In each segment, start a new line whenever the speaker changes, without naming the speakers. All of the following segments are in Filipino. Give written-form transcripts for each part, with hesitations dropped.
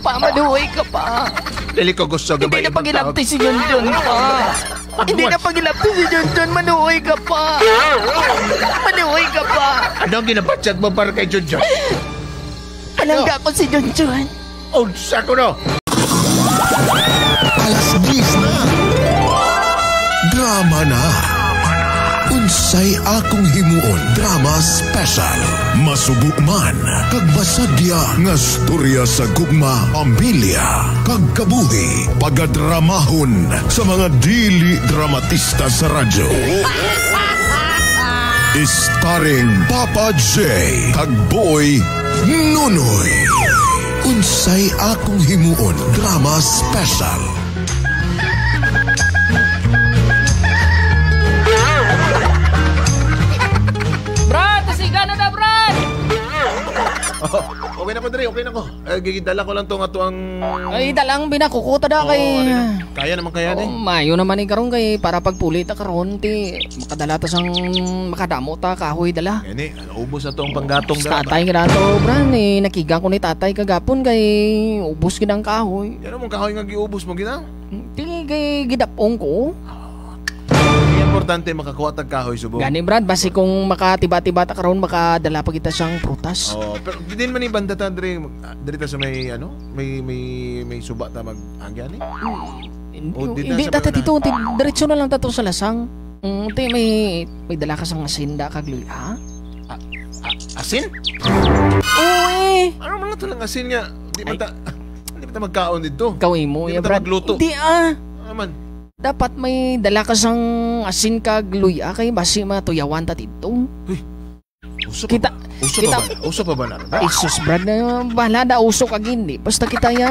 Pa, maluhay ka pa.
Dili ko gusto
Hindi na pagilapti si Junjun pa. Hindi na pagilapti si Junjun. Maluhay ka pa. Maluhay ka pa.
Ano ang ginapatsag mo para kay Junjun?
Palangga ko si Junjun.
Oh, sako no.
Alas 10 na. Drama na. Unsay akong himuon drama special. Masubo man kag masadya nga storya sa gugma, pamilya kag kabuhi pagadramahon sa mga dili dramatista sa radyo. Starring Papa J kag Boy Nunoy. Unsay akong himuon drama special.
Okay na ko, Dre. Okay na ko. Gigidala ko lang itong atuang...
Ay, dalang binakukuta da kay...
Kaya naman kaya, eh.
Mayo naman yung karon kay para pagpulit ta karon ti makadala ta sang makadamo ta kahoy dala.
Gani, ubos na itong panggatong dala.
Tatay nga nato, Bran, nakigang ko ni tatay kagapon kay ubos gid ang kahoy.
Yan mong kahoy nga giubos mo gina?
Ti kay gidapong ko.
Importante makakuha tag kahoy subong.
Gani Brad, basi kung makatiba-tiba ta karon makadala pa kita siyang prutas.
Oh, pero din man ibanda ta Dre, ta sa may ano, may suba ta mag-agyan
Hindi ta dito, diretso na lang ta to sa lasang. Ti may dala ka sang asinda kag luya.
Asin?
Oo
Ano man to lang asin nga? Di man ta magkaon dito.
Kawin mo,
ya
Brad.
Hindi
Ano man? Dapat may dala ka sang asin kag luya kay basi matuyawan ta dito.
Uso pa ba na?
Isus Brad na bahala da uso kag hindi. Basta kita ya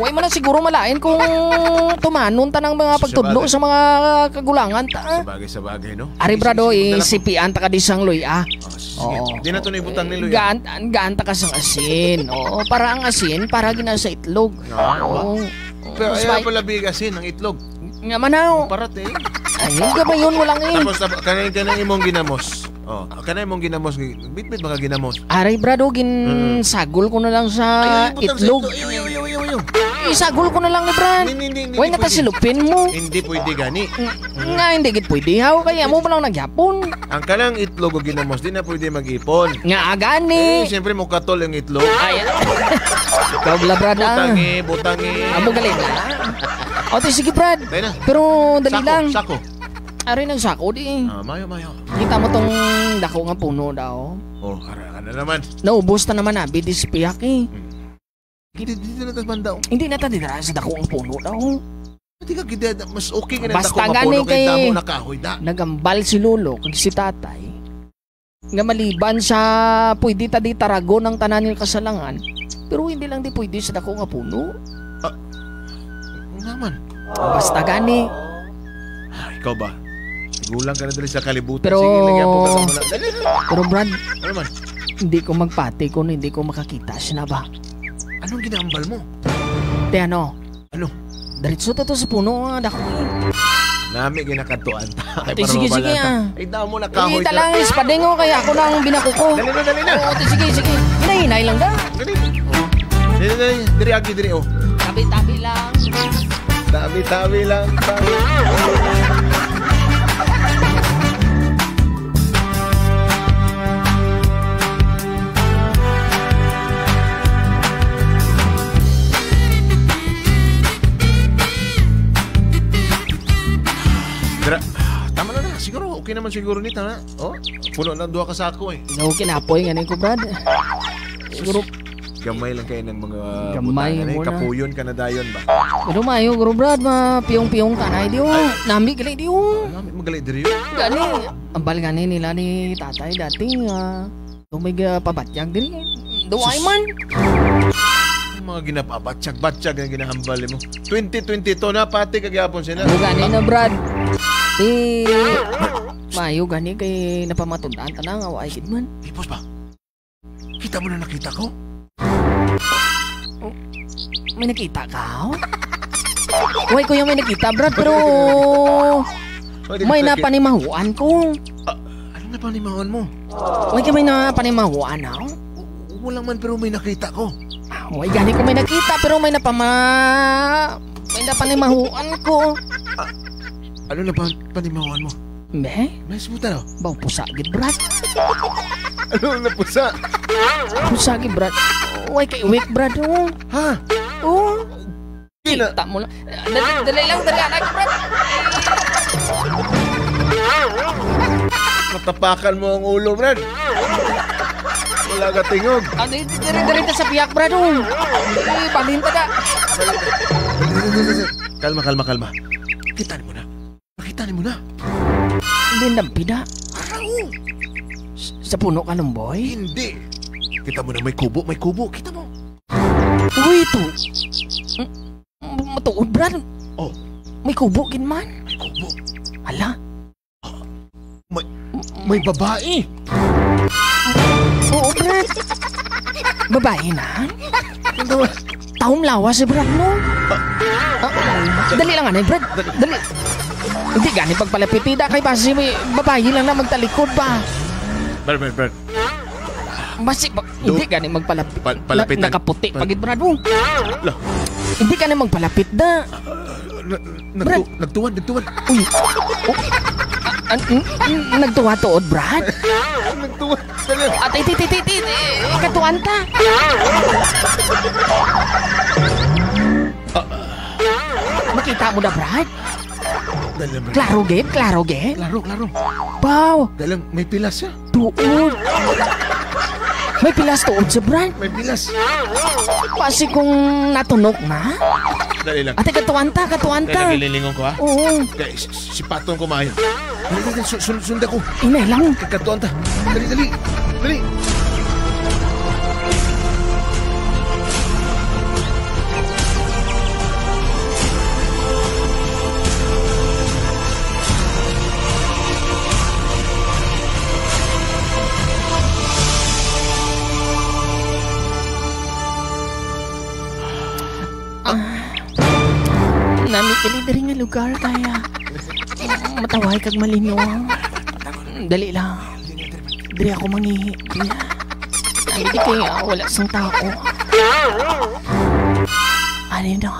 way mo na siguro malain kung tumanon ta ng mga pagtudlo sa mga kagulangan ta.
Sa bagay no.
Ari Brado sipian ta ka di sang luya.
Oo. Di na to ibutang ni luya.
Gaan ta ka sang asin. Oo, para ang asin para gina sa itlog. Oo.
Pero ayaw pala bigasin ng itlog.
Nga manaw.
Parat eh.
Ayun ka ba yun mo lang eh.
Tapos kanay imong ginamos. Oh, kanay imong ginamos. Bit-bit mga ginamos.
Aray Brado, ginsagol ko na lang sa itlog. Isagol ko na lang ni Brad. Huwag na ta silupin mo.
Hindi pwede gani.
Nga hindi git pwede. Haw kaya mo palang nagyapon.
Ang kanang itlog o ginamos, di na pwede mag-ipon.
Nga gani.
Siyempre mo katol yung itlog.
Ay, ikaw bala Brad
Butangi.
Amo galing na. O sige Brad. Pero dali lang.
Sako.
Aray ng sako di.
Mayo.
Kita mo tong dako nga puno daw.
Oh, ara na naman.
Naubos ta naman na bidis piyak eh.
Dito na tas banda.
Hindi na ta dira sa dako ang puno daw.
Hindi ka gida mas okay ka na
basta
dako
nga puno
kay damo na kahoy da.
Nagambal si lolo kag si tatay. Nga maliban sa pwede ta di tarago ng tanan yung kasalangan. Pero hindi lang di pwede sa dako nga puno.
Naman.
Basta gani.
Ikaw ba? Gulang ka na dali sa kalibutan.
Pero,
sige, lagyan po ka muna.
Pero Brad,
ano man?
Hindi ko magpati kung hindi ko makakita siya na ba?
Anong ginambal mo?
Te ano?
Ano?
Diretso to sa puno nga dako.
Nami ginakatuan ta.
Sige
Ay daw mo na kahoy.
Ita lang ispadingo kaya ako nang binakuko.
Dali na.
Oo, sige. Hinay lang da.
Dali agi. Oh.
Tabi-tabi lang.
Tabi lang. Tama na. Siguro, okay naman siguro nito, ha? Oh, puno na 2 kasako, eh.
Kinapoy nga ko, Brad. Siguro,
gamay lang kayo ng mga
gamay
butangan,
mo na.
Kapuyon ka na dayon ba?
Pero mayo, Guru Brad, mapiyong-piyong ka na, di nami gali, di
Nami, magalit diri yun.
Gani, ambal gani nila ni tatay dati, may pabatyag diri. Duway man.
Mga ginapabatsyag-batsyag ang ginahambal mo. 2022 na, pati kagyapon sila.
Gani na, Brad. Mayo gani kay napamatundaan ta na nga wa ay man.
Ipos ba? Kita mo na nakita ko?
May nakita ka? Uy, kuya may nakita, Brad, pero may napanimahuan ko.
Ano napanimahuan mo?
Uy, may napanimahuan ako?
Wala man pero may nakita ko.
Uy, gani ko may nakita pero may napanimahuan ko.
Ano na panimawan mo?
Be?
May smuta no?
Bang pusagid, Brad.
Ano na pusa?
Pusagid, Brad. Uy, kay weak, Brad. Oh.
Ha?
Oh.
Ina.
Kita mo lang. Dali lang, anak, Brad.
Matapakan mo ang ulo, Brad. Wala ka tingog.
Dali sa piyak, Brad. Palinta ka.
Kalma. Kita mo na. Pakita mo na.
Hindi nampida. Sa puno ka ng boy?
Hindi. Kita mo na may kubo. Kita mo.
Uy, ito. Matuod, Brad.
Oh.
May kubo, kinman.
May kubo.
Hala.
May babae.
Oo, Brad. Babae na?
Ano?
Taong lawas si Brad, no? Dali lang, Brad. Dali. Hindi gani pagpalapitida kay basi may babae lang na magtalikod ba?
Brad.
Basi, hindi gani magpalapit.
Palapitan.
Nakaputi, pagit Brad mo.
Lah.
Hindi gani magpalapit na. Brad.
Nagtuwan.
Uy. Nagtuwa-tuod, Brad?
Nagtuwan.
At katuan ta. Makita mo na, Brad? Klaro, Gabe?
Klaro.
Wow.
Dalang may pilas siya.
Tuod. May pilas tuod si Brad.
May pilas.
Pasi kung natunok na.
Dali lang.
Ate, katuan ta.
Kaya nagililingon ko ha?
Oo.
Kaya si Patong kumain. Dali. Sunda ko.
Inay lang.
Katuan ta. Dali.
Nami diri nga lugar kaya mataway kag malino. Dali lang. Diri ako mangihi. Dali di kaya wala sang tao. Ano na?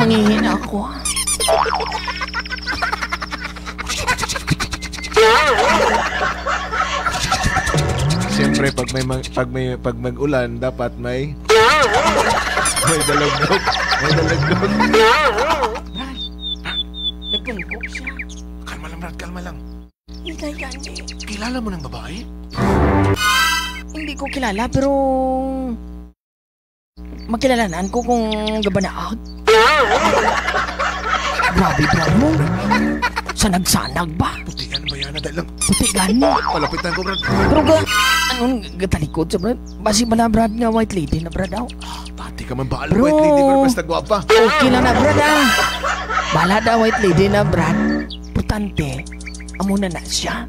Mangihi na ako.
Siyempre pag mag-ulan dapat may dalagdog.
Nagtungkok siya.
Kalma lang.
Hindi gani.
Kilala mo ng babae?
Hindi ko kilala pero magkilalanaan ko kung gabanaag. Grabe ba mo? Sanag-sanag ba?
Putigan ba yan? Dahil lang.
Putigan mo.
Palapitan ko, Brad.
Pero anong gatalikod sa Brad? Basi ba na Brad nga white lady na Brad daw?
Pati ka man bahala,
Bro.
white lady, pero basta gwapa.
Okay lang na Brad Bahala daw white lady na Brad. Importante, amo na siya.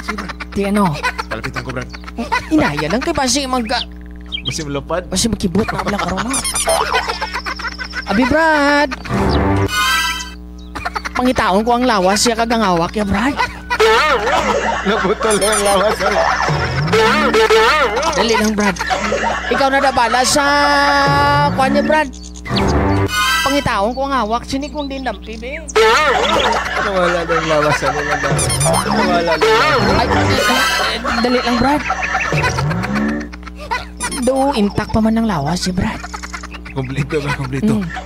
Sige, Brad.
Di ano?
Palapitan ko, Brad.
Inaya lang kay basi
Basi malapad.
basi makibot na abla karon na. Abi Brad. Pangitaon ko ang lawas siya kagangawak ya Brad.
Naputol lang ang lawas.
Dali lang Brad. Ikaw na dabala sa kuan niya Brad. Pangitaon ko ang hawak sini kung din dampi be.
Nawala na yung lawas. Nawala na.
Ay, dali lang Brad. Do intact pa man ng lawas si Brad.
Kompleto.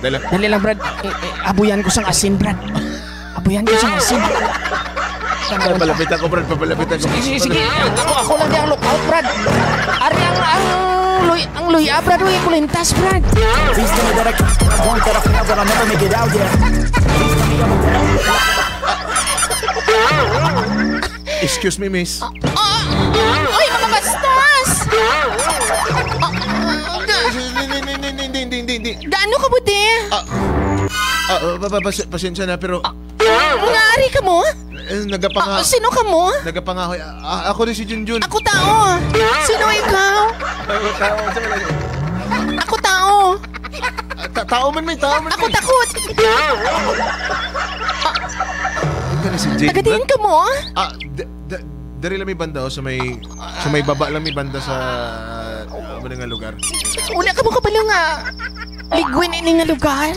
Dali lang Brad. Abuyan ko sang asin Brad. Abuyan ko sang asin.
Papalapitan ko, Brad.
Sige. Ako lang di ang lookout, Brad. Ari ang luya, Brad. Uy, kulintas, Brad.
Please tell me that I want that I feel that I'll never make it out there. Please tell me I'm a devil.
Excuse me, miss.
Uy, mga bastos!
Hindi.
Gaano ka buti?
Pasensya na, pero
Ngari ka mo? Sino ka mo?
nagapangahoy. Ako rin si Junjun.
Ako tao. Sino ikaw? Ako tao.
Tao man may.
Ako takot.
Ito na si Jane.
Tagadiin ka mo?
Dari lang may banda sa may baba lang may banda sa ano nga lugar.
Una ka mo kabalo nga. Ligwin ini nga lugar.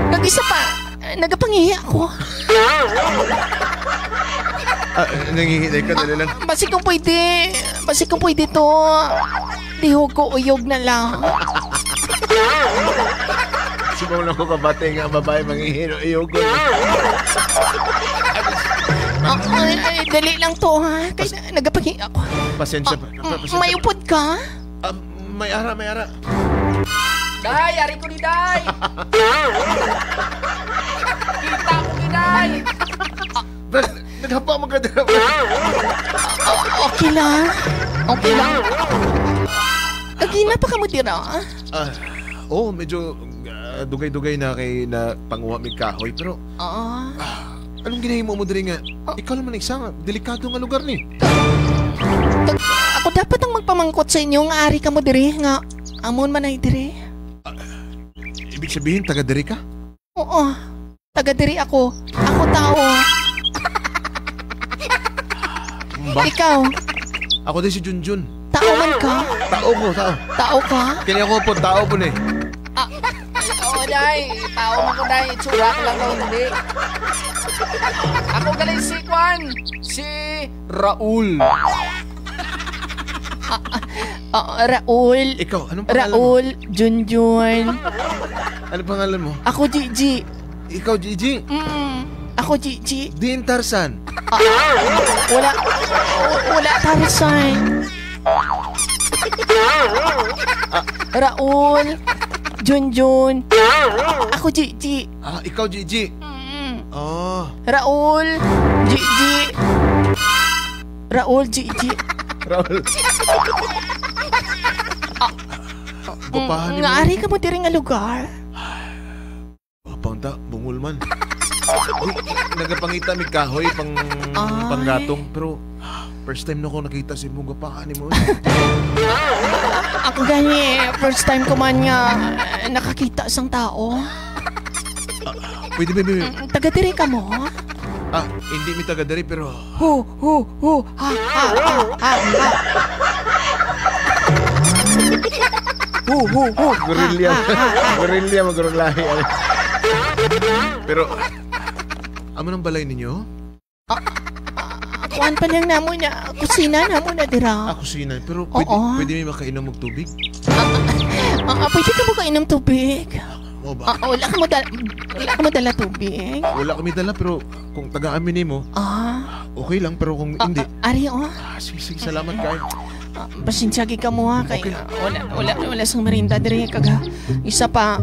Nag-isa pa. Nagapangihi ako.
Nangihinay ka dali lang.
Basi kung pwede to. Lihog ko uyog na lang.
Siguro na ko kabate nga babae manghihino iyog ko.
Ay, dali lang to ha. Kaya nagapangihi ako.
Pasensya pa.
May upod ka?
May ara.
Day, ari ko ni Day. Kita ko ni Day.
Brad, naghapa mo ka dala.
Okay lang. Agina pa ka mo tira?
Medyo dugay-dugay na kay na panguha mi kahoy pero anong ginahimo mo diri nga? Ikaw naman isa nga delikado nga lugar ni.
Ako dapat ang magpamangkot sa inyo nga ari ka mo diri nga amon man ay diri.
Ibig sabihin taga diri ka?
Oo. Taga diri ako. Ako tao. Ikaw.
Ako din si Junjun.
Tao man ka?
Tao ko.
Tao ka?
Kanya ko po, tao po ni.
Oo, Day. Tao man ko, Day. Tsura ko lang daw hindi. Ako galing si Kwan. Si Raul. Raul.
Ikaw, anong pangalan
Raul, Junjun.
Ano pangalan mo?
Ako, Gigi.
Ikaw, Gigi?
Ako, Gigi.
Din Tarzan.
Wala Tarzan. Raul, Junjun. Ako, Gigi.
Ikaw, Gigi.
Raul, Gigi. Raul, Gigi.
Raul. Bapahan ni mo.
Nga ari ka mo diri nga lugar.
Papunta, bungol man. Nagapangita mi kahoy panggatong pero first time na ko nakita si mo gapahan ni mo.
Ako gani first time ko man nga nakakita sang tao.
Pwede ba?
Taga diri ka mo?
Hindi mi taga diri pero
Ha.
Gorilya magurong lahi. Pero amo nang balay ninyo?
Kuan pa lang namo na kusina namo na dira.
Kusina. Pero
Oo.
pwede mi makainom og tubig?
Pwede ka mo kainom tubig.
Mo ba?
Wala ka mo dala tubig.
Wala kami dala pero kung taga amin nimo, okay lang pero kung hindi.
Ari
Sige, salamat kayo.
Pasensya ka mo ha kay
Okay.
wala sang merinda diri kaga. Isa pa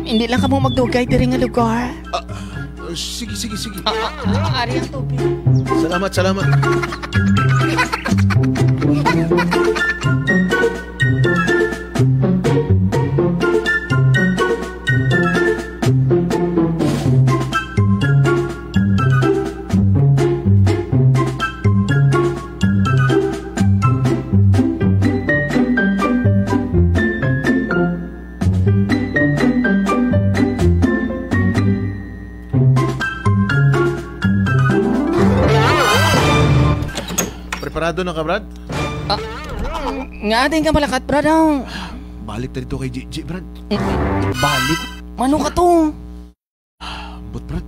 hindi lang ka mo magdugay diri nga lugar.
Sige.
Ari ang tubig.
Salamat. Preparado na ka, Brad?
Nga din ka malakat, Brad.
Balik na dito kay Gigi, Brad.
Balik? Mano ka to?
But, Brad,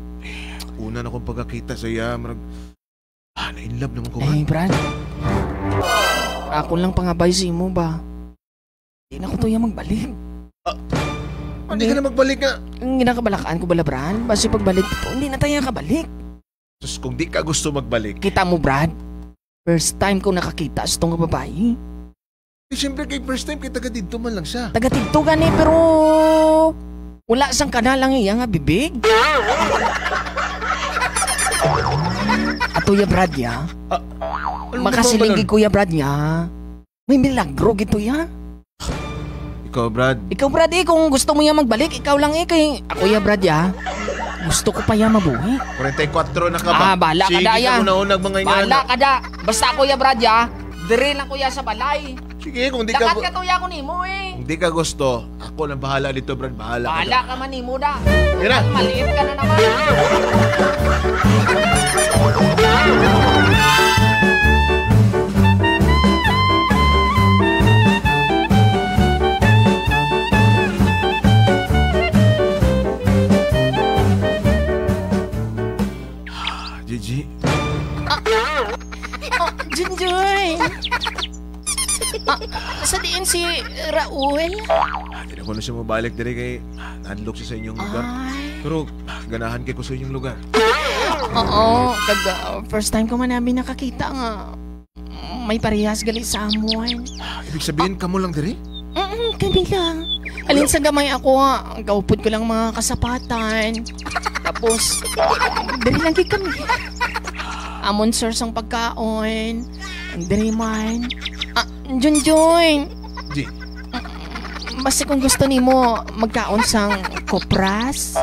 una na kong pagkakita sa iya, marag... na-inlove naman ko,
Brad. Ako lang pangabay si mo ba? Hindi na ko to yung magbalik.
Hindi ka na magbalik nga.
Ginakabalakaan ko bala, Brad? Basi pagbalik ko, hindi na tayo kabalik.
Tapos kung di ka gusto magbalik,
Kita mo, Brad? First time ko nakakita sa itong babae.
siyempre kay first time, kay taga dito man lang siya.
Taga-tinto gani, pero... Wala sang kanalang iya nga bibig. Ato ya, Brad, ya. Makasilinggi ko ya, Brad, ya. May milagro gito ya.
Ikaw, Brad.
Ikaw, Brad, kung gusto mo ya magbalik, ikaw lang kay... Ako ya, Brad, ya. Gusto ko pa ya mabuhi.
44 na ka ba?
Bala ka da
Sige
ya.
ka muna unag mga
Bala ka da. Basta ako ya, Brad, ya. Dire lang kuya sa balay.
Sige, kung di
Dakat
ka...
ka tuya ko nimo eh.
Kung di ka gusto, ako lang bahala dito, Brad. Bahala
Bahala ka man nimo da.
Mira.
Maliit ka na naman.
Gigi.
Oh, Junjun. Sa diin si Raul?
Hindi na ko na siya mabalik diri kay nandlok siya sa inyong lugar. Pero ganahan kay ko sa inyong lugar.
Oo, first time ko man namin nakakita nga. May parehas gali sa amon.
Ibig sabihin, kamo lang diri?
Kami lang. Alin sa gamay ako, gaupod ko lang mga kasapatan. Tapos, dali lang kami. Amon sir sang pagkaon. Dali man. Junjun.
Di.
Basta kung gusto nimo magkaon sang kopras.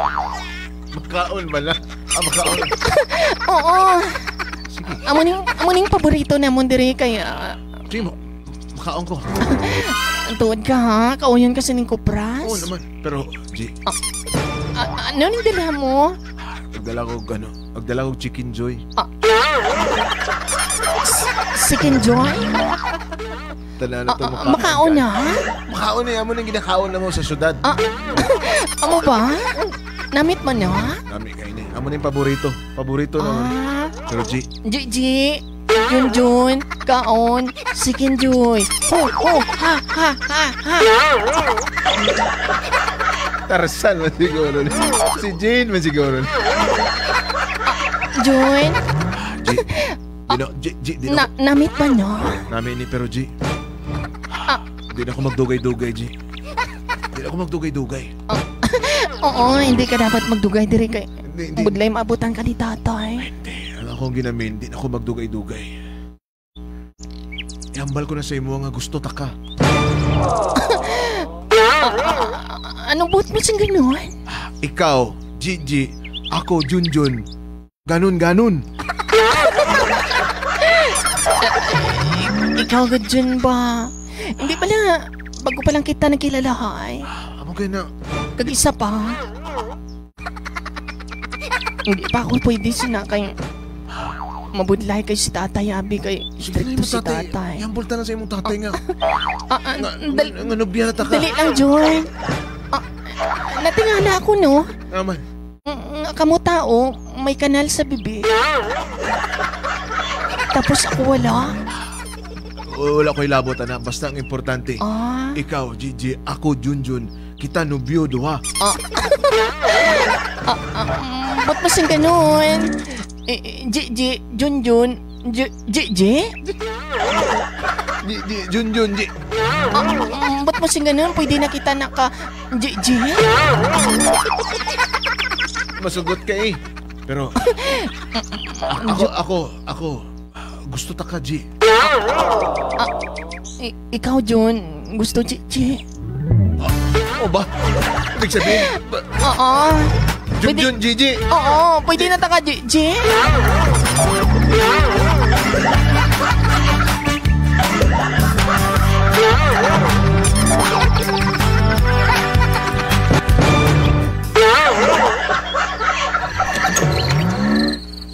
Magkaon ba na? Magkaon.
Oo. Sige. Amoning paborito namon diri kaya.
Sige mo. Makaon ko.
Tuwad ka ha? Kauyan kasi ng kopras?
Oo naman. Pero, G.
Ano ning dala mo?
Magdala ko chicken joy.
Chicken joy?
Tala na ito
makaon na?
Makaon na. Amo nang ginakaon na mo sa syudad.
Amo ba? Namit mo na?
Namit kayo na. Amo na yung paborito. Paborito naman. Pero G.
G. Junjun, kaon, chicken joy. Ha.
Tarzan man siguro. Si Jane man siguro.
Jun?
G.
Namit ba no?
Namit ni pero G. Di na ako magdugay-dugay, G. Di na ako magdugay-dugay.
Oo, hindi ka dapat magdugay diri kay.
Hindi.
Budlay maabutan ka ni tatay.
Hindi. Ang akong ginamin, di na ako magdugay-dugay. Iambal ko na sa imo nga gusto taka.
Anong buot mo siyang gano'n?
Ikaw, Gigi, ako, Junjun. Ganun.
Ikaw, Junjun ba? Hindi pala, bago pa lang kita nakilalahay.
Amo kayo na.
Kag-isa pa. Hindi pa ako pwede sinakay. Mabudlay kay si tatay, abi kay stricto si tatay.
Yambol ta na sa imong tatay nga. Nga nobya na taka.
Dali lang, Jun. Natingala ako, no?
Naman.
Kamu tao, may kanal sa bibig. Tapos ako wala.
Wala ko'y labot na. Basta ang importante. Ikaw, Gigi, ako, Junjun. Kita nobyo, duha.
Ba't mo siyang ganun? Junjun,
Junjun, G.
Ba't mo siyang ganun? Pwede na kita
Masugot ka eh. Pero, ako, gusto ta ka, G.
Ikaw, Jun, gusto G.
O ba? Ibig sabihin?
Oo.
Junjun, Gigi.
Oo, pwede na ta ka, G.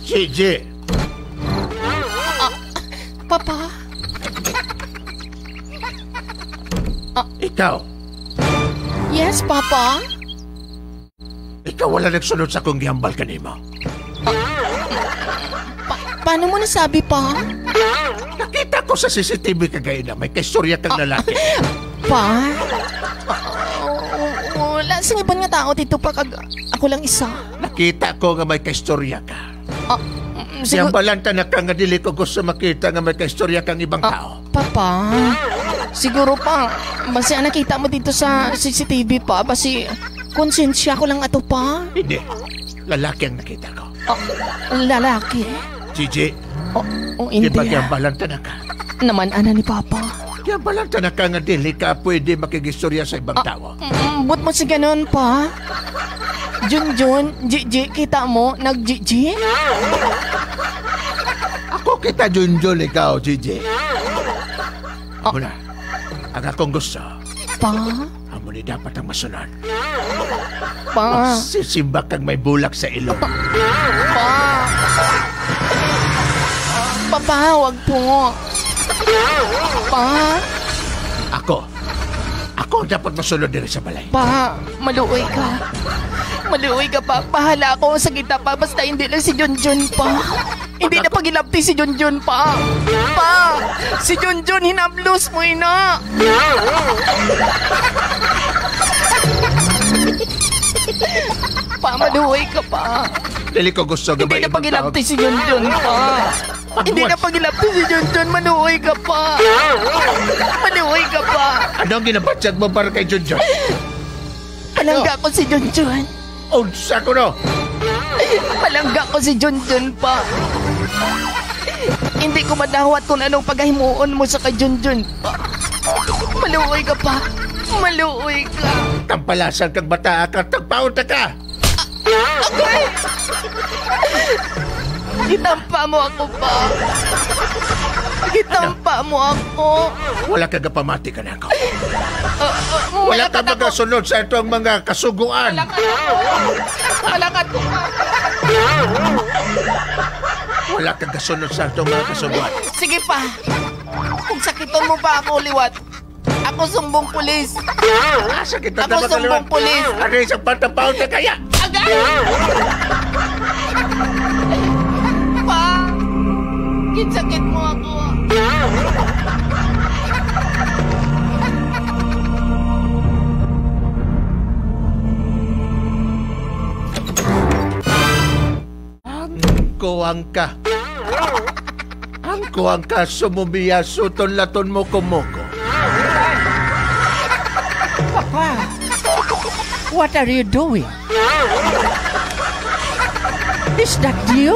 Gigi.
Papa?
Ikaw.
Yes, Papa?
Ikaw wala nagsunod sa kong gihambal kanimo.
Paano mo nasabi, Pa?
Nakita ko sa CCTV kagaya na may kaistorya kang lalaki.
Pa? Wala sing ibang nga tao dito pa kag ako lang isa.
Nakita ko nga may kaistorya ka.
Siguro...
ta na ka nga dili ko gusto makita nga may kaistorya kang ibang tao.
Papa, siguro pa, basi nakita mo dito sa CCTV pa, basi konsensya ko lang ato pa.
Hindi, lalaki ang nakita ko.
Lalaki?
Gigi,
hindi.
Di ba kiambalanta na ka?
Naman, ana ni Papa.
Kiambalanta na ka nga dili ka pwede makigistorya sa ibang tao.
But mo si ganun pa? Junjun, Gigi, kita mo, nag-Gigi?
Ako kita Junjun, ikaw, Gigi. Amo na. Ang akong gusto,
Pa?
amo ni dapat ang masunod.
Pa?
Magsisimba kang may bulak sa ilong.
Pa? Papa, wag po. Pa?
Ako ang dapat masunod din sa balay.
Pa, maluoy ka. Maluoy ka pa. Bahala ako sa kita pa. Basta hindi lang si Junjun pa. Hindi na pagilapti si Junjun pa. Pa, si Junjun hinablos mo ina. Pa, maluoy ka pa.
Dili ko gusto
Hindi
gabay.
na pagilapti si Junjun pa. Hindi na pagilapti si Junjun. Maluoy ka pa. Maluoy ka pa.
Ano ang ginabatsag mo para kay Junjun?
Palangga ko si Junjun.
Unsa ko no?
Palangga ko si Junjun pa. Hindi ko madawat kung anong paghimuon mo sa kay Junjun pa. Maluoy ka pa. Maluoy ka.
Tampalasan kang bata ka, tagpaon ta ka!
Okay. Itampa mo ako pa. Itampa mo ako.
Wala ka gapamati ka na ako.
Wala
Wala ka magasunod sa itong mga kasuguan.
Malakat ko pa.
Wala ka gasunod sa itong mga kasuguan.
Sige pa. Kung sakiton mo pa ako, liwat. Ako sumbong pulis.
Sakit na
Ako sumbong pulis.
Ano yung isang pantapaon ka kaya?
Agay! Pa! Kinsakit mo ako.
Ang kuwang ka sumubiya suton laton mo kumoko.
Papa, what are you doing? Is that you?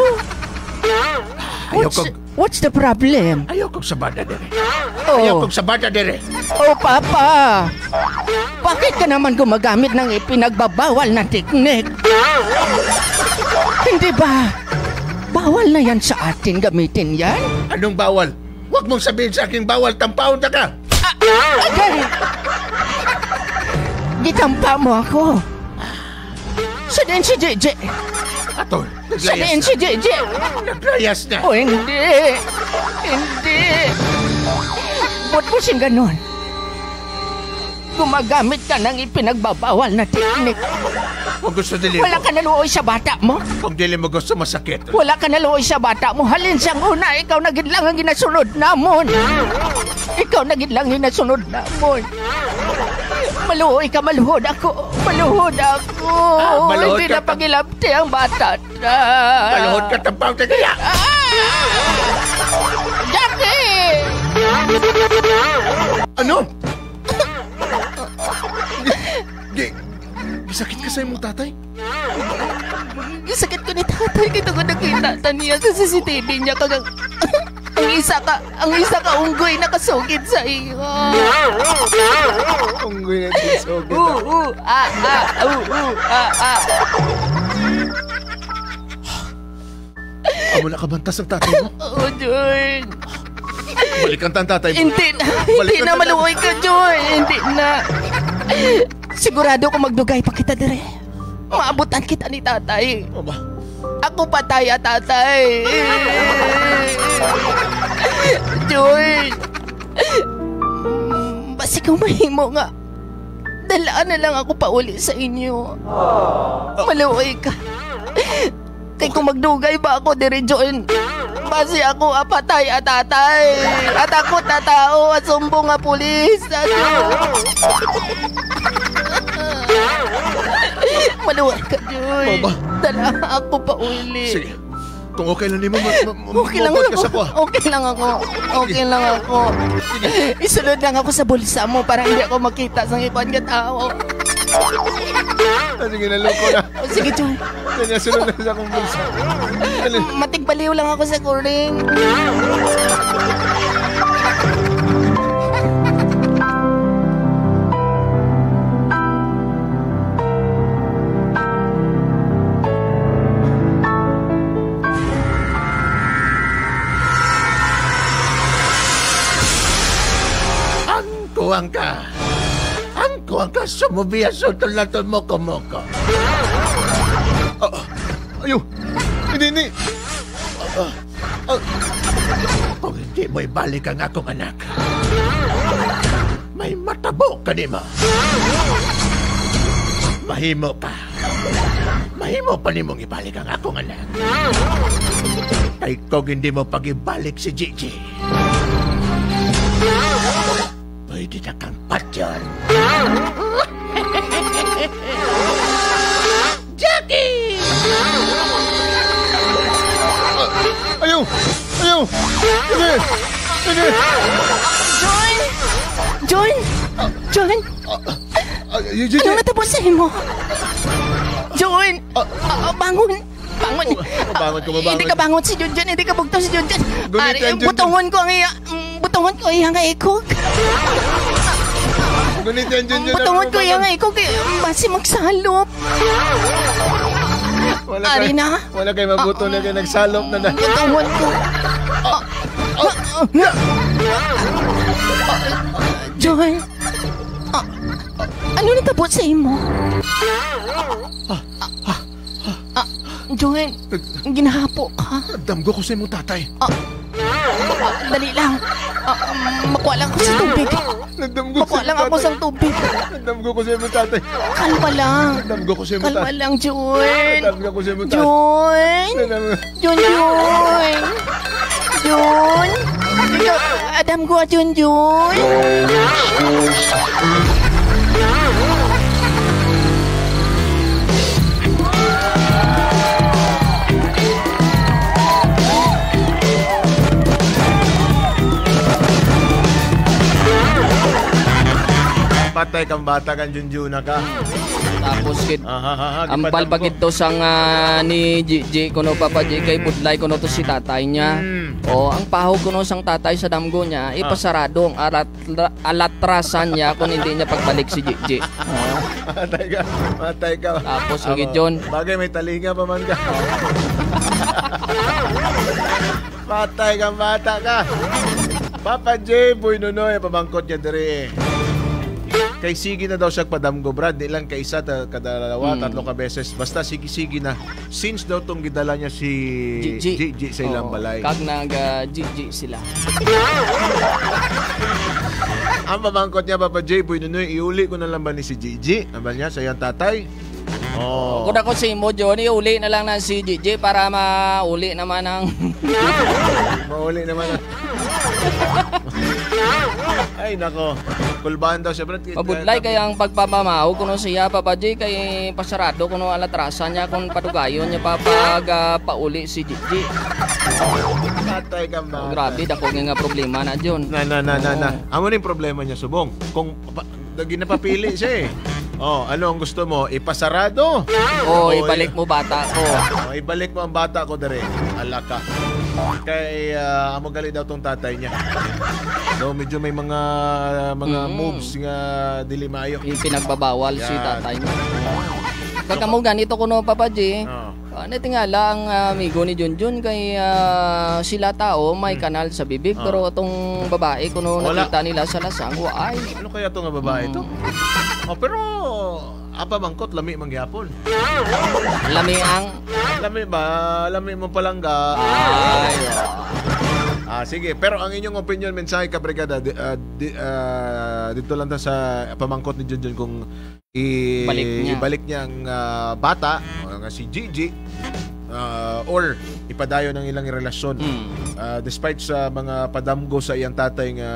What's the problem?
Ayaw kong sabada dire.
Oh.
Ayaw kong sabada dire.
Oh, Papa! Bakit ka naman gumagamit ng ipinagbabawal na teknik? Hindi ba? Bawal na yan sa atin gamitin yan?
Anong bawal? Huwag mong sabihin sa aking bawal, tampaon na ka!
Agay! Gitampa mo ako. Sa din si JJ.
Atol,
Sa din
naglayas
si
na.
JJ.
Naglayas na.
Oh, hindi. Hindi. Ba't mo siyang ganon? Gumagamit ka ng ipinagbabawal na teknik.
Kung gusto dili
Wala
mo,
ka naluoy sa bata mo.
kung dili mo gusto masakit,
Wala ka naluoy sa bata mo. Halin siyang una, ikaw nagid lang ang ginasunod namon. Ikaw nagid lang ginasunod namon. Maluoy ka, maluhod ako. Maluhod ako.
maluhod
Hindi
ka
na pagilapti ang bata na.
maluhod ka, tampaon na kaya!
Jackie!
Ano? Sakit ka sa imong tatay?
Sakit ko ni tatay. Kita ko nakita niya sa CCTV niya. Kagang ang isa ka unggoy nakasugid sa iyo.
Unggoy na disogit. Amo na kabantas ang tatay mo?
Oh, Jorn.
Balikan ang tatay mo.
Hindi na. Hindi na maluoy ka, Jorn. Hindi na. Sigurado ko magdugay pa kita dire. Maabutan kita ni tatay.
Aba,
Ako patay at tatay. Jorn. Basi kung mahimo nga. Dalaan na lang ako pauli sa inyo. Maluoy ka. Kay kung magdugay ba ako dire, Jorn. Basi ako apatay at tatay. At ako tatao at sumbong nga pulis. Maluwag ka, Joy.
Mama.
Dala ako pa uli.
sige. Kung okay lang mo,
Okay lang
ka sa
ako.
ko.
Okay lang ako. Okay lang ako. Isunod lang ako sa bulsa mo para hindi ako makita sa ibang tao.
Sige, naloko na.
Sige, Joy.
Kanya sunod na sa akong bulsa.
Matigbaliw lang ako sa kuring.
angkuang ka. Angkuang ka, sumubiya sutol na to moko-moko. Ayo, ini. Kung hindi mo ibalik ang akong anak, may matabo ka di mo. Mahimo pa ni mong ibalik ang akong anak. Kay kung hindi mo pag-ibalik si Gigi, pwede na kang patyon. Jackie! Ayaw! Sige!
John! Anong natapos sa mo? John! Bangon!
Mabangon.
Hindi ka bangon si John. Hindi ka bugto si John.
Gunitan, John.
Butongon ko ang ikog.
Gunitan, John.
Butongon ko ang ikog. Basi magsalop. Ari na.
Wala kayo mabuto na kayo nagsalop na.
Butongon ko. John! Ano natapos sa imo? John, ginahapo ka.
Damgo ko sa imong tatay.
Dali lang. Makuha lang ako sa tubig. Makuha lang ako sa tubig.
Damgo ko sa imong tatay.
Kalma lang.
Damgo ko sa imong
Kalma
tatay.
lang, John.
Damgo ko sa imong tatay.
John! Adam ko, John.
Patay kang bata kang Junjuna ka.
Tapos ampal pa gito sang ni Gigi kuno Papa G kay budlay kuno to si tatay niya. O ang paho kuno sang tatay sa damgo niya ipasarado ang alatrasan niya kung hindi niya pagbalik si Gigi.
Matay ka.
Tapos ugid John.
Bagay may talinga pa man ka. Patay kang bata ka. Papa J, boy nunoy, pamangkot niya diri. Kay sige na daw siya padamgo, Brad. Di lang kay isa, kadalawa, tatlo ka beses. Basta sige na. Since daw tong gidala niya si Gigi sa ilang balay.
Kag nag-Gigi sila.
Ang pamangkot niya, Papa J, boy nunoy, iuli ko na lang ba ni si Gigi? Nabal niya sa iyang tatay?
Kung ako si mo, Johnny, uli na lang na si Gigi para mauli naman ang...
Mauli naman ang... Ay, nako. Kulbahan daw siya, Brad.
Pabudlay kaya ang pagpamamaw kuno siya, Papa J, kay pasarado kuno alatrasan niya kung padugayon niya pauli si Gigi.
Tatay ka ba?
Grabe, dako nga problema na, John.
Amo na yung problema niya, Subong. Kung ginapapili siya eh. Ano ang gusto mo? Ipasarado?
Ibalik mo bata ko.
Ibalik mo ang bata ko dere. Alaka. Kay amo gali daw tong tatay niya. Medyo may mga moves nga dili maayo.
Pinagbabawal si tatay niya. Kagamo ganito kuno Papa J. Natingala ang amigo ni Junjun kay sila tao may kanal sa bibig pero itong babae kuno nakita nila sa lasang ay.
Ano kaya to nga babae to? Pero apa mangkot lami mangyapon. Lami mo palangga. Ay. Sige, pero ang inyong opinion, mensahe ka brigada dito lang sa pamangkot ni Junjun kung ibalik niya ang bata nga si Gigi or ipadayo ng ilang relasyon despite sa mga padamgo sa iyang tatay nga